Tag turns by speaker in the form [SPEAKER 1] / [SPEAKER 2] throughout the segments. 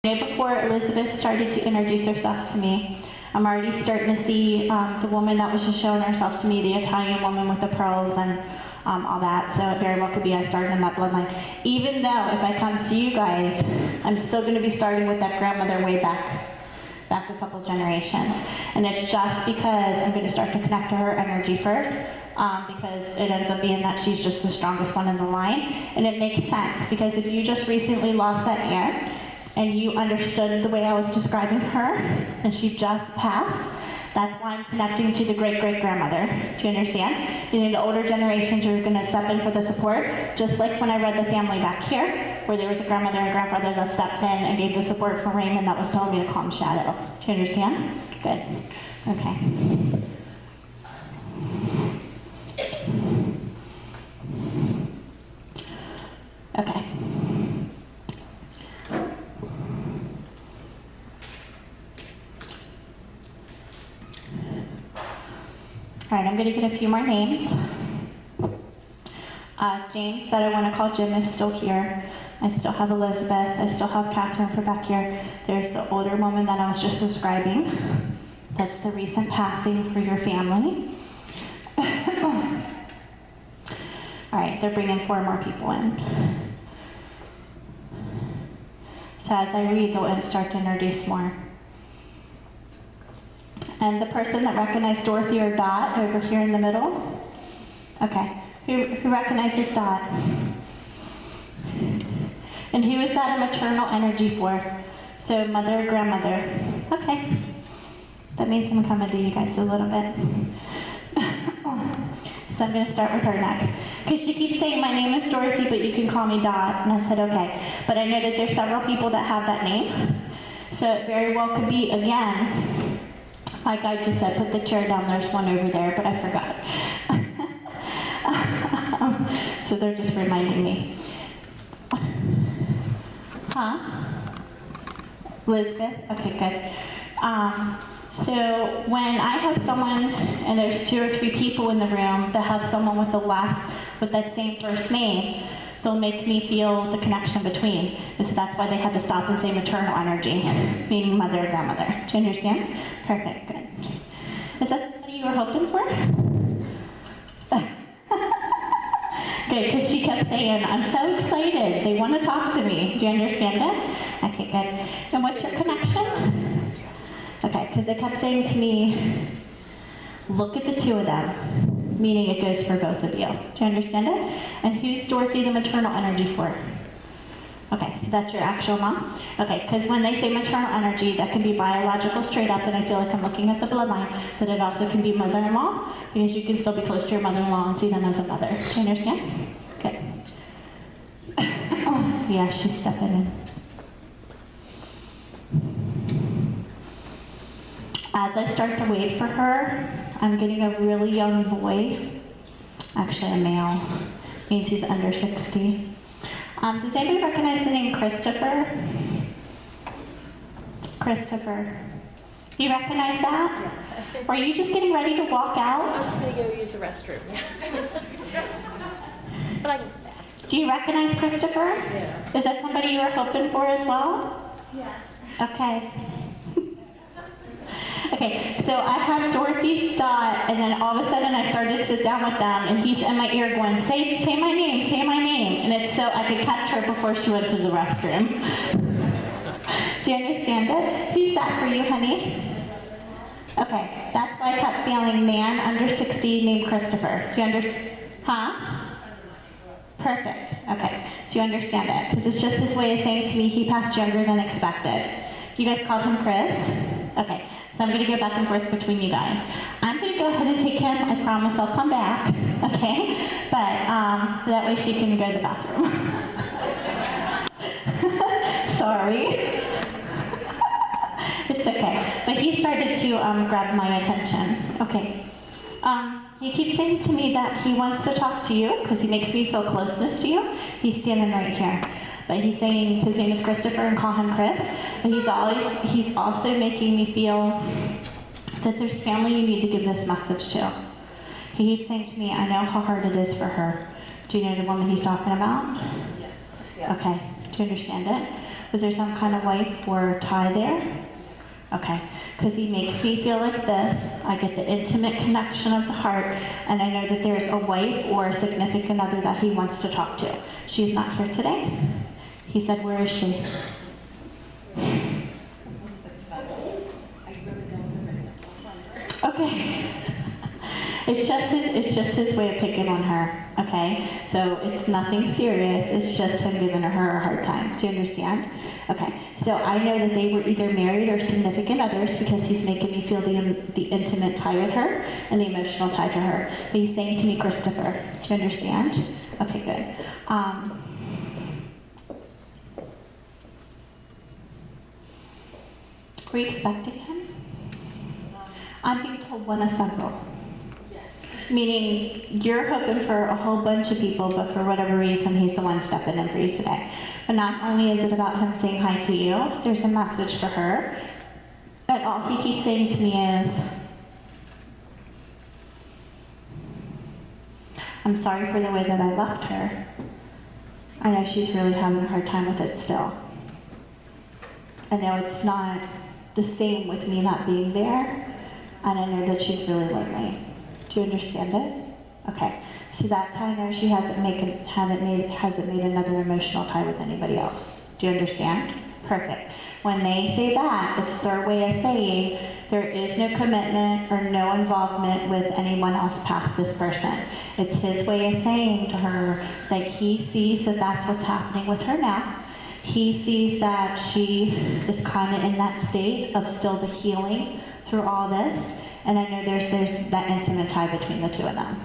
[SPEAKER 1] The day before Elizabeth started to introduce herself to me, I'm already starting to see the woman that was just showing herself to me, the Italian woman with the pearls and all that. So it very well could be I started in that bloodline. Even though if I come to you guys, I'm still going to be starting with that grandmother way back a couple generations. And it's just because I'm going to start to connect to her energy first, because it ends up being that she's just the strongest one in the line. And it makes sense, because if you just recently lost that aunt, and you understood the way I was describing her, and she just passed, that's why I'm connecting to the great-great-grandmother. Do you understand? You know, the older generations are going to step in for the support, just like when I read the family back here, where there was a grandmother and grandfather that stepped in and gave the support for Raymond that was telling me to calm Shadow. Do you understand? Good. Okay. Okay. All right, I'm going to get a few more names. James, that I want to call Jim, is still here. I still have Elizabeth. I still have Catherine for back here. There's the older woman that I was just describing. That's the recent passing for your family. All right, they're bringing 4 more people in. So as I read, they'll start to introduce more. And the person that recognized Dorothy or Dot over here in the middle? Okay. Who recognizes Dot? And who is that a maternal energy for? So mother or grandmother? Okay. That means I'm coming to you guys a little bit. So I'm going to start with her next. Because she keeps saying, my name is Dorothy, but you can call me Dot. And I said, okay. But I know that there's several people that have that name. So it very well could be, again, like I just said, put the chair down, there's one over there, but I forgot. So they're just reminding me. Huh? Elizabeth? Okay, good. So when I have someone, and there's 2 or 3 people in the room that have someone with that same first name, they'll make me feel the connection between. And so that's why they had to stop and say maternal energy, meaning mother or grandmother. Do you understand? Perfect, good. Is that what you were hoping for? Good, because she kept saying, I'm so excited. They want to talk to me. Do you understand it? Okay, good. And what's your connection? Okay, because they kept saying to me, look at the 2 of them, meaning it goes for both of you. Do you understand it? And who's Dorothy the maternal energy for? Okay, so that's your actual mom? Okay, because when they say maternal energy, that can be biological straight up, and I feel like I'm looking at the bloodline, but it also can be mother-in-law, because you can still be close to your mother-in-law and see them as a mother. Do you understand? Good. Oh, yeah, she's stepping in. As I start to wait for her, I'm getting a really young boy, actually a male, means he's under 60. Does anybody recognize the name Christopher? Christopher. You recognize that?
[SPEAKER 2] Yeah.
[SPEAKER 1] Are you just getting ready to walk out?
[SPEAKER 2] I'm just going to go use the restroom. But I can get back.
[SPEAKER 1] Do you recognize Christopher?
[SPEAKER 2] I do.
[SPEAKER 1] Is that somebody you were hoping for as well?
[SPEAKER 2] Yes.
[SPEAKER 1] Okay. Okay, so I have Dorothy's Dot, and then all of a sudden I started to sit down with them, and he's in my ear going, say my name, say my name. And it's so I could catch her before she went to the restroom. Do you understand it? Who's that for you, honey? Okay, that's why I kept feeling man under 60 named Christopher. Do you understand? Huh? Perfect. Okay, so you understand it. Because it's just his way of saying to me, he passed younger than expected. You guys called him Chris? Okay. So I'm going to go back and forth between you guys. I'm going to go ahead and take him. I promise I'll come back, okay? But that way she can go to the bathroom. Sorry. It's okay. But he started to grab my attention. Okay. He keeps saying to me that he wants to talk to you because he makes me feel closeness to you. He's standing right here. But he's saying his name is Christopher and call him Chris. But he's also making me feel that there's family you need to give this message to. He keeps saying to me, I know how hard it is for her. Do you know the woman he's talking about?
[SPEAKER 2] Yeah.
[SPEAKER 1] Okay. Do you understand it? Was there some kind of wife or tie there? Okay, because he makes me feel like this. I get the intimate connection of the heart, and I know that there's a wife or a significant other that he wants to talk to. She's not here today. He said, where is she? Okay. It's just his way of picking on her, okay? So it's nothing serious, it's just him giving her a hard time. Do you understand? Okay, so I know that they were either married or significant others because he's making me feel the intimate tie with her and the emotional tie to her. But he's saying to me, Christopher, do you understand? Okay, good. Were you expecting him? I'm being told one of several. Meaning, you're hoping for a whole bunch of people, but for whatever reason, he's the one stepping in for you today. But not only is it about him saying hi to you, there's a message for her. And all he keeps saying to me is, I'm sorry for the way that I left her. I know she's really having a hard time with it still. I know it's not the same with me not being there, and I know that she's really lonely. Do you understand it? Okay. So that's how I know she hasn't made another emotional tie with anybody else. Do you understand? Perfect. When they say that, it's their way of saying there is no commitment or no involvement with anyone else past this person. It's his way of saying to her that he sees that that's what's happening with her now. He sees that she is kind of in that state of still the healing through all this. And I know there's that intimate tie between the two of them.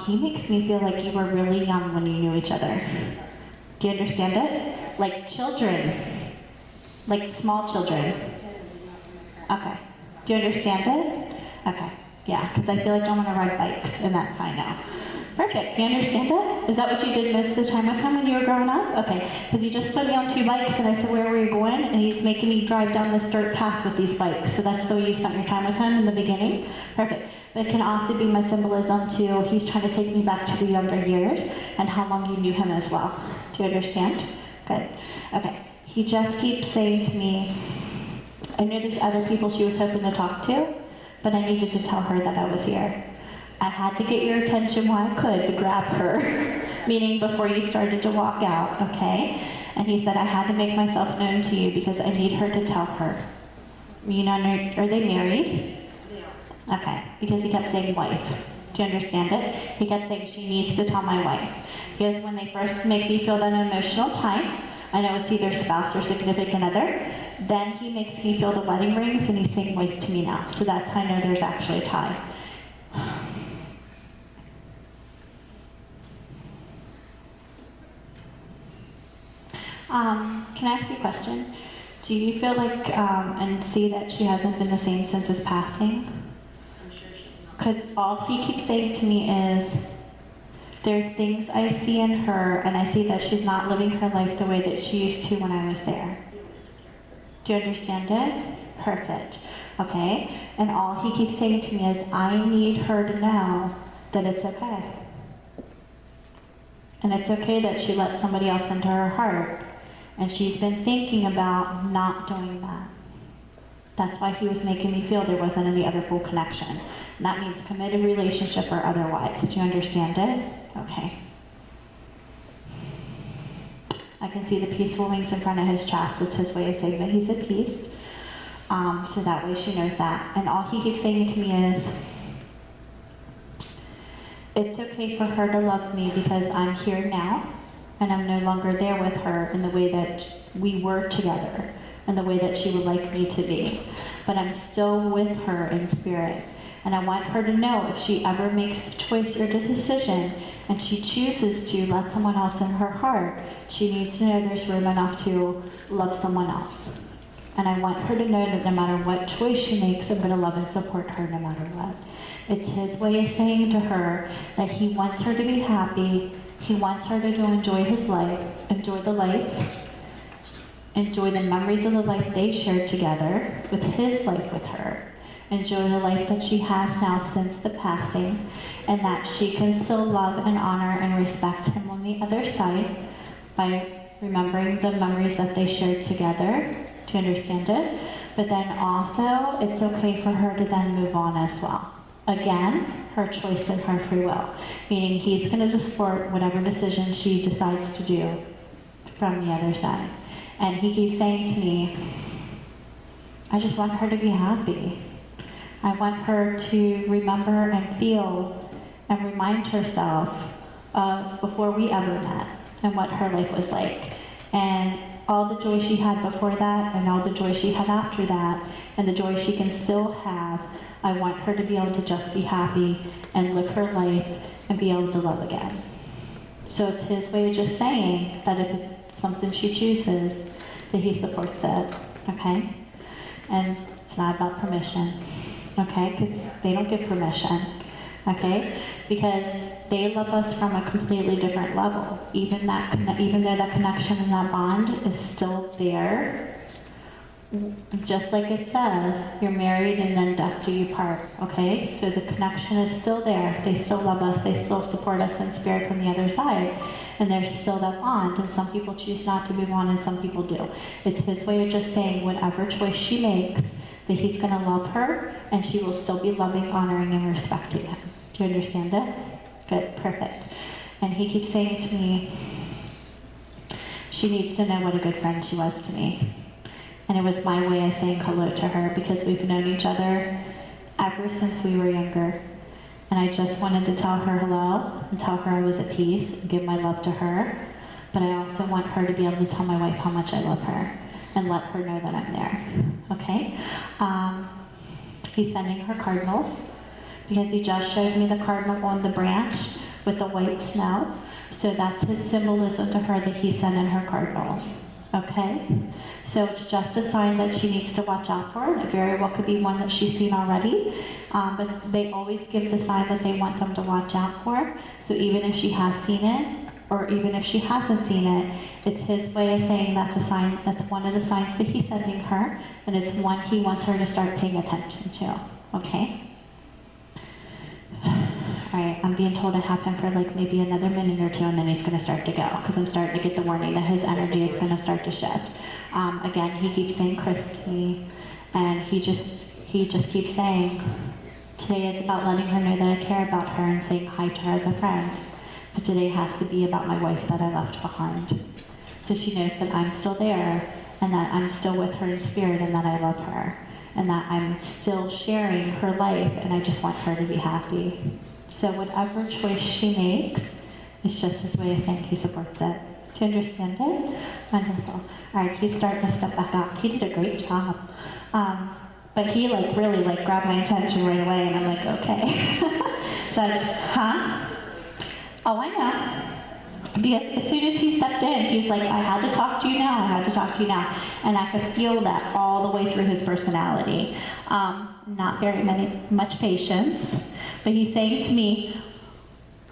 [SPEAKER 1] He makes me feel like you were really young when you knew each other. Do you understand it? Like children. Like small children. Okay. Do you understand it? Okay. Yeah, because I feel like I want to ride bikes, and that's how I know. Perfect. You understand it? Is that what you did most of the time with him when you were growing up? Okay. Because he just put me on 2 bikes, and I said, where were you going? And he's making me drive down this dirt path with these bikes. So that's the way you spent your time with him in the beginning? Perfect. But it can also be my symbolism to he's trying to take me back to the younger years and how long you knew him as well. Do you understand? Good. Okay. He just keeps saying to me, I knew there's other people she was hoping to talk to, but I needed to tell her that I was here. I had to get your attention while I could to grab her, meaning before you started to walk out, okay? And he said, I had to make myself known to you because I need her to tell her. You know, are they married? Yeah. Okay, because he kept saying wife. Do you understand it? He kept saying she needs to tell my wife. Because when they first make me feel that emotional tie, I know it's either spouse or significant other, then he makes me feel the wedding rings and he's saying wife to me now. So that's how I know there's actually a tie. Can I ask you a question? Do you feel like, and see that she hasn't been the same since his passing?
[SPEAKER 3] I'm sure she's not.
[SPEAKER 1] Because all he keeps saying to me is, there's things I see in her, and I see that she's not living her life the way that she used to when I was there. Do you understand it? Perfect. Okay? And all he keeps saying to me is, I need her to know that it's okay. And it's okay that she let somebody else into her heart. And she's been thinking about not doing that. That's why he was making me feel there wasn't any other full connection. And that means committed relationship or otherwise. Do you understand it? Okay. I can see the peaceful wings in front of his chest. It's his way of saying that he's at peace. So that way she knows that. And all he keeps saying to me is, it's okay for her to love me because I'm here now. And I'm no longer there with her in the way that we were together, and the way that she would like me to be. But I'm still with her in spirit. And I want her to know if she ever makes a choice or a decision, and she chooses to let someone else in her heart, she needs to know there's room enough to love someone else. And I want her to know that no matter what choice she makes, I'm going to love and support her no matter what. It's his way of saying to her that he wants her to be happy. He wants her to enjoy his life, enjoy the life, enjoy the memories of the life they shared together with his life with her, enjoy the life that she has now since the passing, and that she can still love and honor and respect him on the other side by remembering the memories that they shared together to understand it, but then also it's okay for her to then move on as well. Again, her choice and her free will, meaning he's going to support whatever decision she decides to do from the other side. And he keeps saying to me, I just want her to be happy. I want her to remember and feel and remind herself of before we ever met and what her life was like. And all the joy she had before that and all the joy she had after that and the joy she can still have, I want her to be able to just be happy and live her life and be able to love again. So it's his way of just saying that if it's something she chooses, that he supports it, okay? And it's not about permission, okay? Because they don't give permission, okay? Because they love us from a completely different level. Even though that connection and that bond is still there, just like it says, you're married and then death do you part, okay? So the connection is still there. They still love us. They still support us in spirit from the other side. And there's still that bond. And some people choose not to move on and some people do. It's his way of just saying whatever choice she makes, that he's going to love her and she will still be loving, honoring, and respecting him. Do you understand it? Good, perfect. And he keeps saying to me, she needs to know what a good friend she was to me. And it was my way of saying hello to her because we've known each other ever since we were younger. And I just wanted to tell her hello and tell her I was at peace and give my love to her. But I also want her to be able to tell my wife how much I love her and let her know that I'm there. Okay? He's sending her cardinals because he just showed me the cardinal on the branch with the white snow. So that's his symbolism to her that he's sending her cardinals. Okay? So it's just a sign that she needs to watch out for. It very well could be one that she's seen already, but they always give the sign that they want them to watch out for. So even if she has seen it, or even if she hasn't seen it, it's his way of saying that's a sign, that's one of the signs that he's sending her, and it's one he wants her to start paying attention to, okay? All right, I'm being told it happened for like maybe another minute or two, and then he's gonna start to go, because I'm starting to get the warning that his energy is gonna start to shift. Again, he keeps saying Chris to me, and he just keeps saying, today is about letting her know that I care about her and saying hi to her as a friend. But today has to be about my wife that I left behind. So she knows that I'm still there, and that I'm still with her in spirit, and that I love her, and that I'm still sharing her life, and I just want her to be happy. So whatever choice she makes, it's just his way of saying he supports it. Do you understand it? Wonderful. All right, he's starting to step back out. He did a great job. But he really grabbed my attention right away, and I'm like, okay. Said, huh? Oh, I know. Because as soon as he stepped in, he's like, I had to talk to you now, I had to talk to you now. And I could feel that all the way through his personality. Not very much patience, but he's saying to me,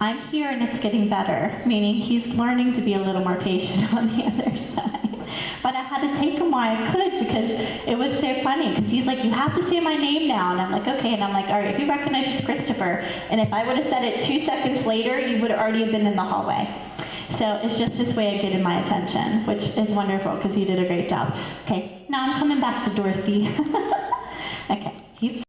[SPEAKER 1] I'm here and it's getting better, meaning he's learning to be a little more patient on the other side. But I had to take him while I could because it was so funny, because he's like, you have to say my name now. And I'm like, okay. And I'm like, all right, he recognizes Christopher. And if I would have said it 2 seconds later, you would have already been in the hallway. So it's just this way of getting my attention, which is wonderful because he did a great job. Okay, now I'm coming back to Dorothy. Okay, he's